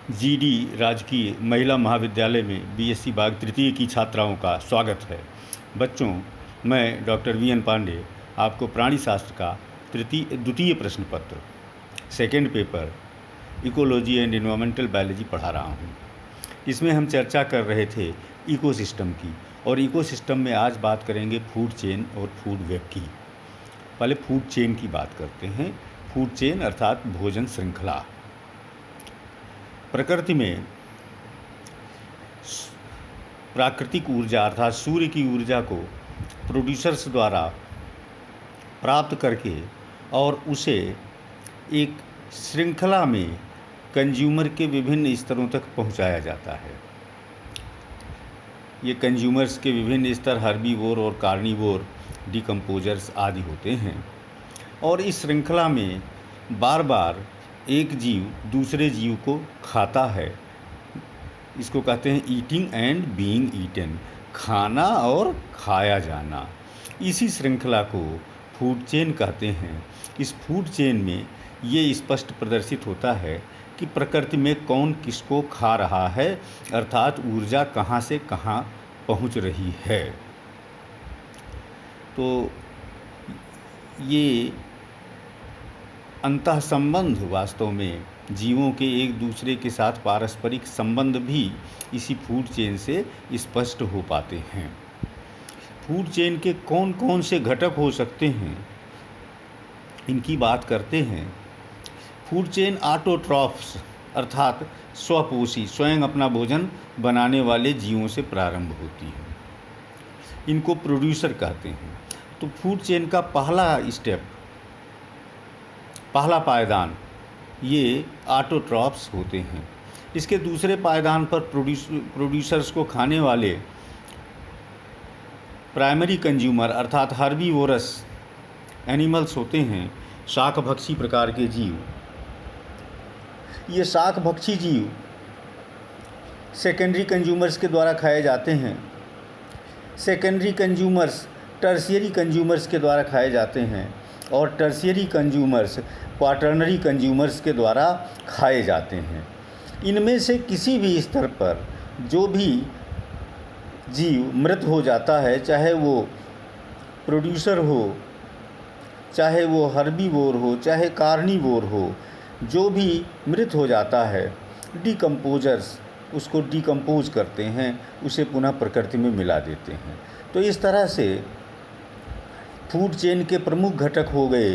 GD राजकीय महिला महाविद्यालय में बीएससी बाग तृतीय की छात्राओं का स्वागत है। बच्चों, मैं डॉक्टर वीएन पांडे आपको प्राणी शास्त्र का द्वितीय प्रश्न पत्र second paper ecology and environmental biology पढ़ा रहा हूँ। इसमें हम चर्चा कर रहे थे इकोसिस्टम की, और इकोसिस्टम में आज बात करेंगे फूड चेन और फूड वेब की। पहले फूड चेन की बात करते हैं। फूड चेन अर्थात भोजन श्रृंखला। प्रकृति में प्राकृतिक ऊर्जा अर्थात सूर्य की ऊर्जा को प्रोड्यूसर्स द्वारा प्राप्त करके और उसे एक श्रृंखला में कंज्यूमर के विभिन्न स्तरों तक पहुंचाया जाता है। ये कंज्यूमर्स के विभिन्न स्तर हर्बीवोर और कार्निवोर, डिकम्पोजर्स आदि होते हैं, और इस श्रृंखला में बार बार एक जीव दूसरे जीव को खाता है। इसको कहते हैं ईटिंग एंड बीइंग ईटन, खाना और खाया जाना। इसी श्रृंखला को फूड चेन कहते हैं। इस फूड चेन में ये स्पष्ट प्रदर्शित होता है कि प्रकृति में कौन किसको खा रहा है, अर्थात ऊर्जा कहाँ से कहाँ पहुँच रही है। तो ये अंतः संबंध वास्तव में जीवों के एक दूसरे के साथ पारस्परिक संबंध भी इसी फूड चेन से स्पष्ट हो पाते हैं। फूड चेन के कौन कौन से घटक हो सकते हैं, इनकी बात करते हैं। फूड चेन ऑटोट्रॉफ्स अर्थात स्वपोषी, स्वयं अपना भोजन बनाने वाले जीवों से प्रारंभ होती है। इनको प्रोड्यूसर कहते हैं। तो फूड चेन का पहला पायदान ये ऑटोट्रॉफ्स होते हैं। इसके दूसरे पायदान पर प्रोड्यूसर्स को खाने वाले प्राइमरी कंज्यूमर अर्थात हर्बीवोरस एनिमल्स होते हैं, शाकभक्षी प्रकार के जीव। ये शाकभक्षी जीव सेकेंडरी कंज्यूमर्स के द्वारा खाए जाते हैं। सेकेंडरी कंज्यूमर्स टर्शियरी कंज्यूमर्स के द्वारा खाए जाते हैं, और टर्शियरी कंज्यूमर्स क्वाटर्नरी कंज्यूमर्स के द्वारा खाए जाते हैं। इनमें से किसी भी स्तर पर जो भी जीव मृत हो जाता है, चाहे वो प्रोड्यूसर हो, चाहे वो हर्बीवोर हो, चाहे कार्निवोर हो, जो भी मृत हो जाता है, डिकम्पोजर्स उसको डिकम्पोज करते हैं, उसे पुनः प्रकृति में मिला देते हैं। तो इस तरह से फूड चेन के प्रमुख घटक हो गए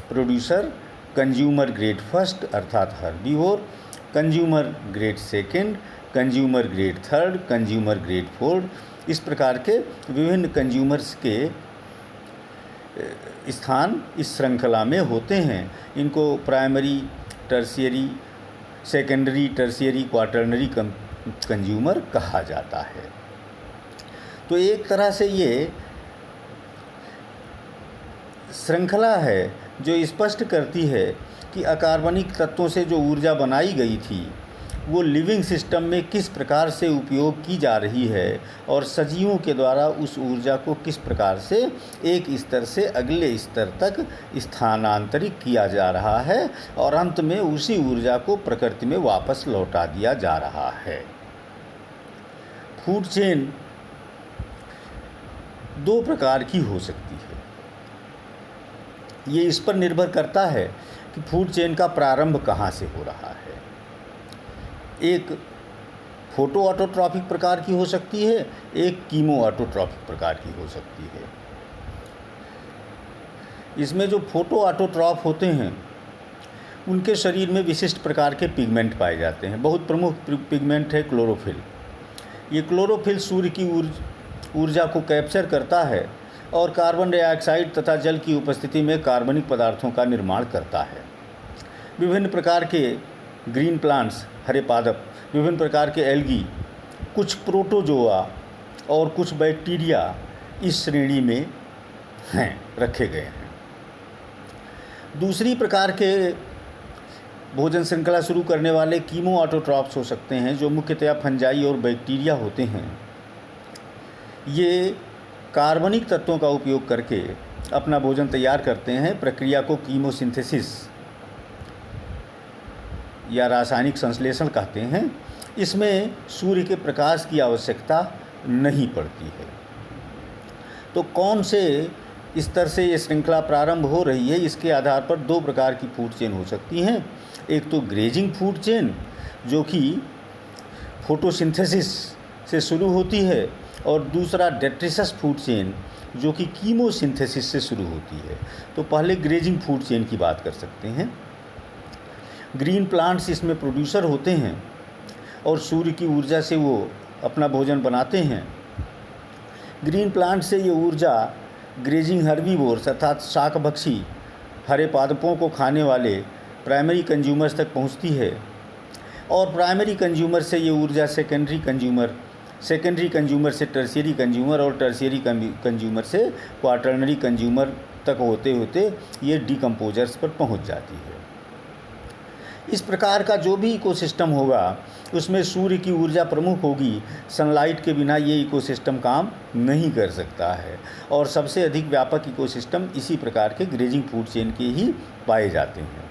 प्रोड्यूसर, कंज्यूमर ग्रेड फर्स्ट अर्थात herbivore, consumer grade second, consumer grade third, consumer grade fourth. इस प्रकार के विभिन्न कंज्यूमर्स के स्थान इस श्रृंखला में होते हैं। इनको primary, tertiary, secondary, tertiary, quaternary consumer कहा जाता है। तो एक तरह से ये श्रृंखला है जो स्पष्ट करती है कि अकार्बनिक तत्वों से जो ऊर्जा बनाई गई थी वो लिविंग सिस्टम में किस प्रकार से उपयोग की जा रही है, और सजीवों के द्वारा उस ऊर्जा को किस प्रकार से एक स्तर से अगले स्तर तक स्थानांतरित किया जा रहा है, और अंत में उसी ऊर्जा को प्रकृति में वापस लौटा दिया जा रहा है। फूड चेन दो प्रकार की हो सकती है। ये इस पर निर्भर करता है कि फूड चेन का प्रारंभ कहाँ से हो रहा है। एक फोटो ऑटोट्रॉफिक प्रकार की हो सकती है, एक कीमो ऑटोट्रॉफिक प्रकार की हो सकती है। इसमें जो फोटो ऑटोट्रॉफ होते हैं उनके शरीर में विशिष्ट प्रकार के पिगमेंट पाए जाते हैं। बहुत प्रमुख पिगमेंट है क्लोरोफिल। ये क्लोरोफिल सूर्य की ऊर्जा को कैप्चर करता है और कार्बन डाइऑक्साइड तथा जल की उपस्थिति में कार्बनिक पदार्थों का निर्माण करता है। विभिन्न प्रकार के ग्रीन प्लांट्स, हरे पादप, विभिन्न प्रकार के एल्गी, कुछ प्रोटोजोआ और कुछ बैक्टीरिया इस श्रेणी में रखे गए हैं। दूसरी प्रकार के भोजन श्रृंखला शुरू करने वाले कीमो ऑटोट्रॉफ्स हो सकते हैं, जो मुख्यतया फंजाई और बैक्टीरिया होते हैं। ये कार्बनिक तत्वों का उपयोग करके अपना भोजन तैयार करते हैं। प्रक्रिया को कीमोसिंथेसिस या रासायनिक संश्लेषण कहते हैं, इसमें सूर्य के प्रकाश की आवश्यकता नहीं पड़ती है। तो कौन से स्तर से ये श्रृंखला प्रारंभ हो रही है, इसके आधार पर दो प्रकार की फूड चेन हो सकती हैं। एक तो ग्रेजिंग फूड चेन जो कि फोटोसिंथेसिस से शुरू होती है, और दूसरा डेट्रिटस फूड चेन जो कि कीमोसिंथेसिस से शुरू होती है। तो पहले ग्रेजिंग फूड चेन की बात कर सकते हैं। ग्रीन प्लांट्स इसमें प्रोड्यूसर होते हैं और सूर्य की ऊर्जा से वो अपना भोजन बनाते हैं। ग्रीन प्लांट से ये ऊर्जा ग्रेजिंग हर्बीवोर्स अर्थात शाकभक्षी हरे पादपों को खाने वाले प्राइमरी कंज्यूमर्स तक पहुंचती है, और प्राइमरी कंज्यूमर से ये ऊर्जा सेकेंडरी कंज्यूमर से टर्शियरी कंज्यूमर, और टर्शियरी कंज्यूमर से क्वाटर्नरी कंज्यूमर तक होते होते ये डिकम्पोजर्स पर पहुंच जाती है। इस प्रकार का जो भी इकोसिस्टम होगा उसमें सूर्य की ऊर्जा प्रमुख होगी। सनलाइट के बिना ये इकोसिस्टम काम नहीं कर सकता है, और सबसे अधिक व्यापक इकोसिस्टम इसी प्रकार के ग्रेजिंग फूड चेन के ही पाए जाते हैं।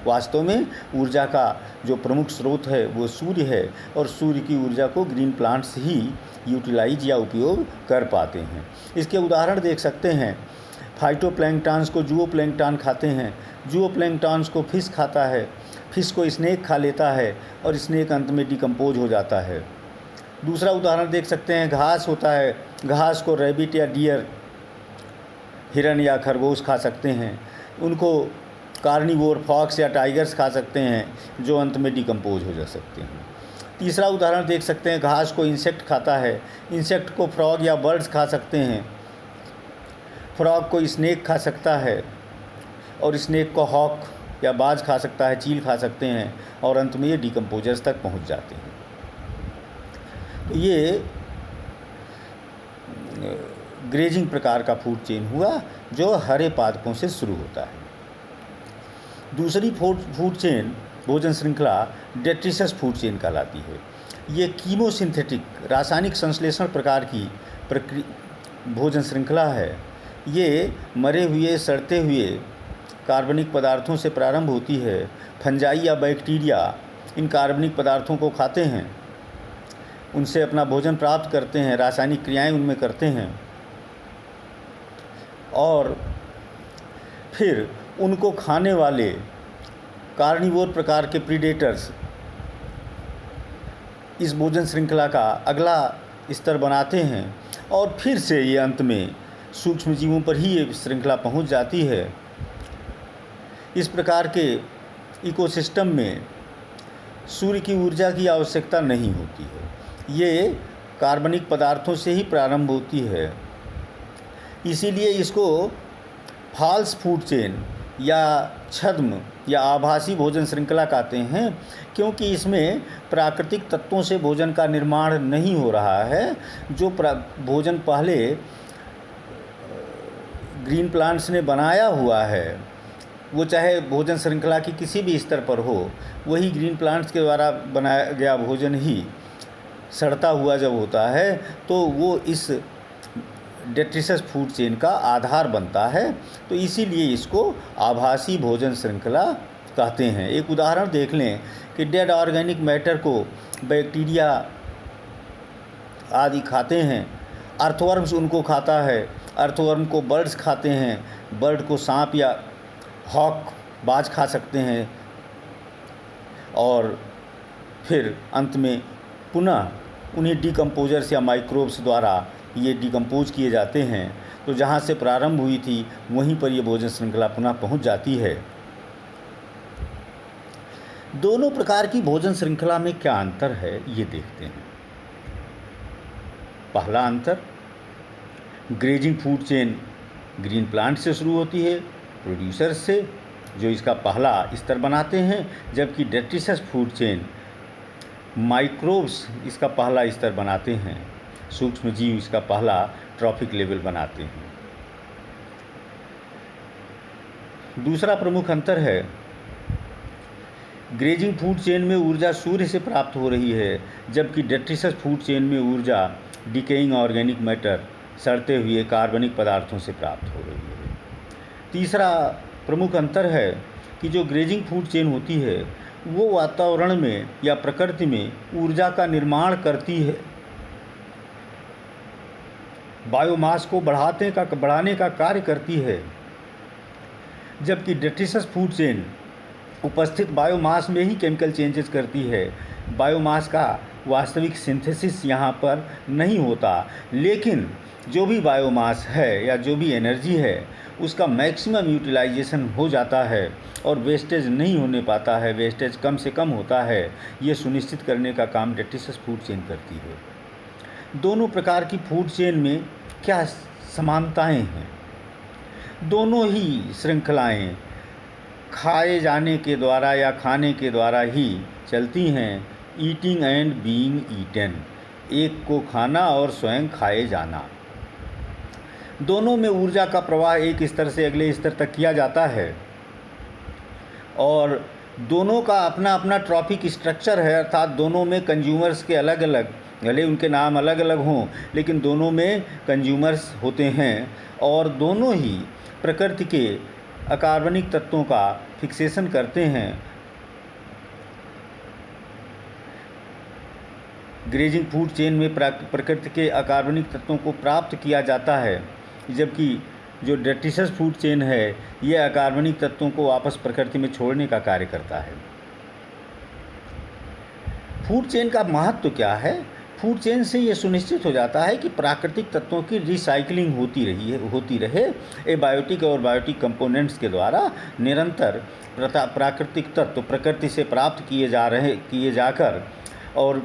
वास्तव में ऊर्जा का जो प्रमुख स्रोत है वो सूर्य है, और सूर्य की ऊर्जा को ग्रीन प्लांट्स ही यूटिलाइज या उपयोग कर पाते हैं। इसके उदाहरण देख सकते हैं। फाइटोप्लैंक्टन्स को जूओप्लैंक्टन खाते हैं, जूओप्लैंक्टन्स को फिश खाता है, फिश को स्नेक खा लेता है, और स्नेक अंत में डिकम्पोज हो जाता है। दूसरा उदाहरण देख सकते हैं, घास होता है, घास को रैबिट या डियर, हिरन या खरगोश खा सकते हैं, उनको कार्निवोर फॉक्स या टाइगर्स खा सकते हैं जो अंत में डिकम्पोज हो जा सकते हैं। तीसरा उदाहरण देख सकते हैं, घास को इंसेक्ट खाता है, इंसेक्ट को फ्रॉग या बर्ड्स खा सकते हैं, फ्रॉग को स्नेक खा सकता है, और स्नेक को हॉक या बाज खा सकता है, चील खा सकते हैं, और अंत में ये डिकम्पोजर्स तक पहुंच जाते हैं। तो ये ग्रेजिंग प्रकार का फूड चेन हुआ जो हरे पादपों से शुरू होता है। दूसरी फूड चेन भोजन श्रृंखला डेट्रिटस फूड चेन कहलाती है। ये कीमोसिंथेटिक रासायनिक संश्लेषण प्रकार की भोजन श्रृंखला है। ये मरे हुए सड़ते हुए कार्बनिक पदार्थों से प्रारंभ होती है। फंजाई या बैक्टीरिया इन कार्बनिक पदार्थों को खाते हैं, उनसे अपना भोजन प्राप्त करते हैं, रासायनिक क्रियाएं उनमें करते हैं, और फिर उनको खाने वाले कार्निवोर प्रकार के प्रीडेटर्स इस भोजन श्रृंखला का अगला स्तर बनाते हैं, और फिर से ये अंत में सूक्ष्म जीवों पर ही ये श्रृंखला पहुंच जाती है। इस प्रकार के इकोसिस्टम में सूर्य की ऊर्जा की आवश्यकता नहीं होती है, ये कार्बनिक पदार्थों से ही प्रारंभ होती है। इसीलिए इसको फॉल्स फूड चेन या छद्म या आभासी भोजन श्रृंखला कहते हैं, क्योंकि इसमें प्राकृतिक तत्वों से भोजन का निर्माण नहीं हो रहा है। जो भोजन पहले ग्रीन प्लांट्स ने बनाया हुआ है, वो चाहे भोजन श्रृंखला की किसी भी स्तर पर हो, वही ग्रीन प्लांट्स के द्वारा बनाया गया भोजन ही सड़ता हुआ जब होता है तो वो इस डेट्रिटस फूड चेन का आधार बनता है। तो इसीलिए इसको आभासी भोजन श्रृंखला कहते हैं। एक उदाहरण देख लें कि डेड ऑर्गेनिक मैटर को बैक्टीरिया आदि खाते हैं, अर्थवर्म्स उनको खाता है, अर्थवर्म को बर्ड्स खाते हैं, बर्ड को सांप या हॉक बाज खा सकते हैं, और फिर अंत में पुनः उन्हीं डिकम्पोजर्स या माइक्रोब्स द्वारा ये डिकम्पोज किए जाते हैं। तो जहाँ से प्रारंभ हुई थी वहीं पर ये भोजन श्रृंखला पुनः पहुँच जाती है। दोनों प्रकार की भोजन श्रृंखला में क्या अंतर है ये देखते हैं। पहला अंतर, grazing food chain green plant से शुरू होती है, प्रोड्यूसर्स से, जो इसका पहला स्तर बनाते हैं, जबकि डेट्रिटस फूड चेन माइक्रोब्स इसका पहला स्तर बनाते हैं, सूक्ष्म जीव इसका पहला ट्रॉफिक लेवल बनाते हैं। दूसरा प्रमुख अंतर है, ग्रेजिंग फूड चेन में ऊर्जा सूर्य से प्राप्त हो रही है, जबकि डेट्रिटस फूड चेन में ऊर्जा डिकेइंग ऑर्गेनिक मैटर सड़ते हुए कार्बनिक पदार्थों से प्राप्त हो रही है। तीसरा प्रमुख अंतर है कि जो ग्रेजिंग फूड चेन होती है वो वातावरण में या प्रकृति में ऊर्जा का निर्माण करती है, बायोमास को बढ़ाने का कार्य करती है। जबकि डेट्रिटस फूड चेन उपस्थित बायोमास में ही केमिकल चेंजेस करती है। बायोमास का वास्तविक सिंथेसिस यहाँ पर नहीं होता, लेकिन जो भी बायोमास है या जो भी एनर्जी है उसका मैक्सिमम यूटिलाइजेशन हो जाता है और वेस्टेज नहीं होने पाता है, वेस्टेज कम से कम होता है। ये सुनिश्चित करने का काम डेट्रिटस फूड चेन करती है। दोनों प्रकार की फूड चेन में क्या समानताएं हैं? दोनों ही श्रृंखलाएं खाए जाने के द्वारा या खाने के द्वारा ही चलती हैं। ईटिंग एंड बीइंग ईटन, एक को खाना और स्वयं खाए जाना। दोनों में ऊर्जा का प्रवाह एक स्तर से अगले स्तर तक किया जाता है और दोनों का अपना अपना ट्रॉफिक स्ट्रक्चर है, अर्थात दोनों में कंज्यूमर्स के अलग अलग, भले उनके नाम अलग अलग हों, लेकिन दोनों में कंज्यूमर्स होते हैं और दोनों ही प्रकृति के अकार्बनिक तत्वों का फिक्सेशन करते हैं। ग्रेजिंग फूड चेन में प्रकृति के अकार्बनिक तत्वों को प्राप्त किया जाता है, जबकि जो डेट्रिटस फूड चेन है यह अकार्बनिक तत्वों को वापस प्रकृति में छोड़ने का कार्य करता है। फूड चेन का महत्व क्या है? फूड चेन से ये सुनिश्चित हो जाता है कि प्राकृतिक तत्वों की रिसाइकलिंग होती रहे। एबायोटिक और बायोटिक कंपोनेंट्स के द्वारा निरंतर प्राकृतिक तत्व प्रकृति से प्राप्त किए जाकर और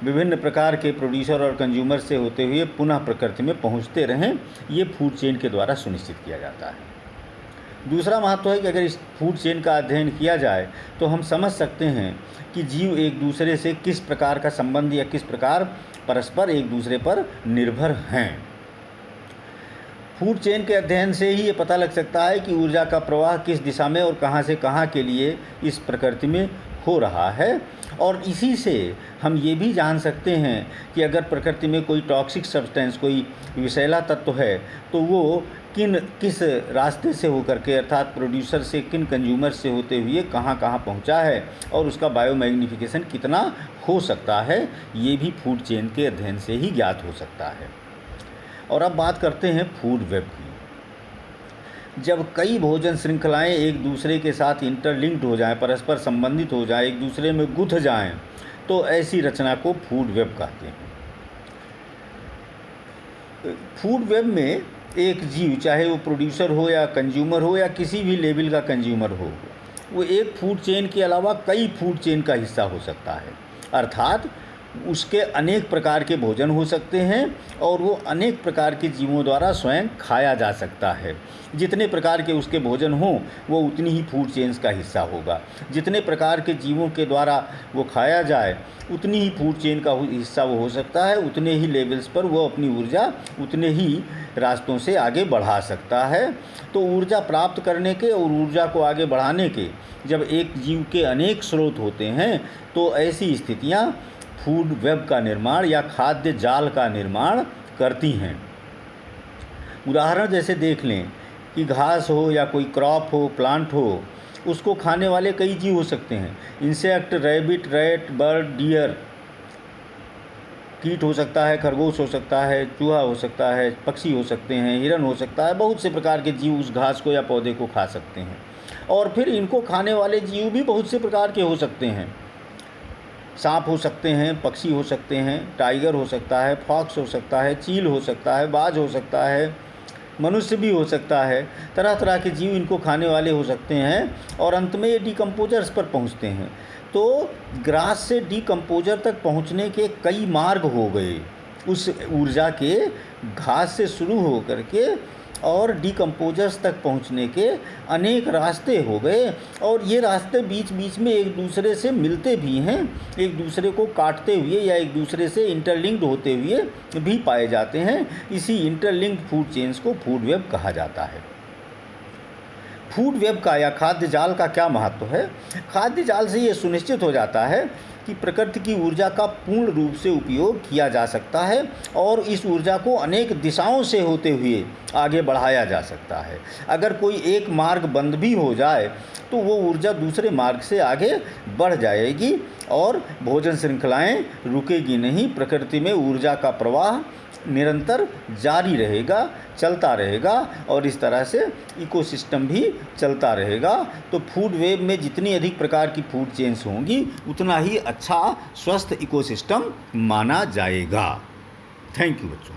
विभिन्न प्रकार के प्रोड्यूसर और कंज्यूमर से होते हुए पुनः प्रकृति में पहुंचते रहें, ये फूड चेन के द्वारा सुनिश्चित किया जाता है। दूसरा महत्व है कि अगर इस फूड चेन का अध्ययन किया जाए तो हम समझ सकते हैं कि जीव एक दूसरे से किस प्रकार का संबंध या किस प्रकार परस्पर एक दूसरे पर निर्भर हैं। फूड चेन के अध्ययन से ही ये पता लग सकता है कि ऊर्जा का प्रवाह किस दिशा में और कहाँ से कहाँ के लिए इस प्रकृति में हो रहा है, और इसी से हम ये भी जान सकते हैं कि अगर प्रकृति में कोई टॉक्सिक सब्सटेंस, कोई विषैला तत्व है तो वो किस रास्ते से होकर के, अर्थात प्रोड्यूसर से, किन कंज्यूमर से होते हुए कहाँ कहाँ पहुँचा है और उसका बायोमैग्निफिकेशन कितना हो सकता है, ये भी फूड चेन के अध्ययन से ही ज्ञात हो सकता है। और अब बात करते हैं फूड वेब की। जब कई भोजन श्रृंखलाएं एक दूसरे के साथ इंटरलिंक्ड हो जाएं, परस्पर संबंधित हो जाएं, एक दूसरे में गुंथ जाएं, तो ऐसी रचना को फूड वेब कहते हैं। फूड वेब में एक जीव, चाहे वो प्रोड्यूसर हो या कंज्यूमर हो या किसी भी लेवल का कंज्यूमर हो, वो एक फूड चेन के अलावा कई फूड चेन का हिस्सा हो सकता है। अर्थात उसके अनेक प्रकार के भोजन हो सकते हैं और वो अनेक प्रकार के जीवों द्वारा स्वयं खाया जा सकता है। जितने प्रकार के उसके भोजन हों वो उतनी ही फूड चेन्स का हिस्सा होगा। जितने प्रकार के जीवों के द्वारा वो खाया जाए उतनी ही फूड चेन का हिस्सा वो हो सकता है। उतने ही लेवल्स पर वो अपनी ऊर्जा उतने ही रास्तों से आगे बढ़ा सकता है। तो ऊर्जा प्राप्त करने के और ऊर्जा को आगे बढ़ाने के जब एक जीव के अनेक स्रोत होते हैं तो ऐसी स्थितियाँ फूड वेब का निर्माण या खाद्य जाल का निर्माण करती हैं। उदाहरण जैसे देख लें कि घास हो या कोई क्रॉप हो, प्लांट हो, उसको खाने वाले कई जीव हो सकते हैं। Insect, rabbit, rat, bird, deer, कीट हो सकता है, खरगोश हो सकता है, चूहा हो सकता है, पक्षी हो सकते हैं, हिरन हो सकता है। बहुत से प्रकार के जीव उस घास को या पौधे को खा सकते हैं। और फिर इनको खाने वाले जीव भी बहुत से प्रकार के हो सकते हैं। सांप हो सकते हैं, पक्षी हो सकते हैं, टाइगर हो सकता है, फॉक्स हो सकता है, चील हो सकता है, बाज हो सकता है, मनुष्य भी हो सकता है। तरह तरह के जीव इनको खाने वाले हो सकते हैं और अंत में ये डिकम्पोजर्स पर पहुंचते हैं। तो ग्रास से डिकम्पोजर तक पहुंचने के कई मार्ग हो गए। उस ऊर्जा के घास से शुरू हो करके और डिकम्पोजर्स तक पहुंचने के अनेक रास्ते हो गए और ये रास्ते बीच बीच में एक दूसरे से मिलते भी हैं, एक दूसरे को काटते हुए या एक दूसरे से इंटरलिंक्ड होते हुए भी पाए जाते हैं। इसी इंटरलिंक्ड फूड चेन्स को फूड वेब कहा जाता है। फूड वेब का या खाद्य जाल का क्या महत्व है? खाद्य जाल से ये सुनिश्चित हो जाता है कि प्रकृति की ऊर्जा का पूर्ण रूप से उपयोग किया जा सकता है और इस ऊर्जा को अनेक दिशाओं से होते हुए आगे बढ़ाया जा सकता है। अगर कोई एक मार्ग बंद भी हो जाए तो वो ऊर्जा दूसरे मार्ग से आगे बढ़ जाएगी और भोजन श्रृंखलाएं रुकेगी नहीं। प्रकृति में ऊर्जा का प्रवाह निरंतर जारी रहेगा, चलता रहेगा और इस तरह से इकोसिस्टम भी चलता रहेगा। तो फूड वेब में जितनी अधिक प्रकार की फूड चेन्स होंगी उतना ही अच्छा स्वस्थ इकोसिस्टम माना जाएगा। थैंक यू बच्चों।